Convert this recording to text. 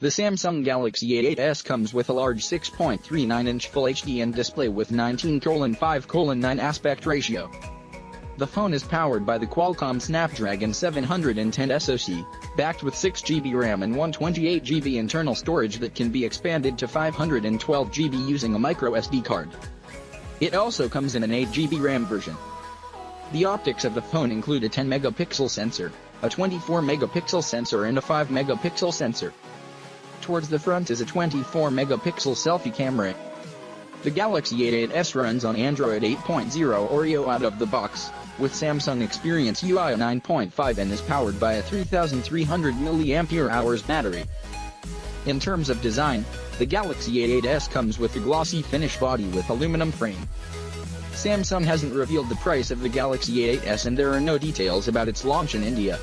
The Samsung Galaxy A8S comes with a large 6.39-inch Full HD display with 19:5:9 aspect ratio. The phone is powered by the Qualcomm Snapdragon 710 SoC, backed with 6GB RAM and 128GB internal storage that can be expanded to 512GB using a microSD card. It also comes in an 8GB RAM version. The optics of the phone include a 10-megapixel sensor, a 24-megapixel sensor and a 5-megapixel sensor. Towards the front is a 24-megapixel selfie camera. The Galaxy A8S runs on Android 8.0 Oreo out of the box, with Samsung Experience UI 9.5 and is powered by a 3300 mAh battery. In terms of design, the Galaxy A8S comes with a glossy finish body with aluminum frame. Samsung hasn't revealed the price of the Galaxy A8S and there are no details about its launch in India.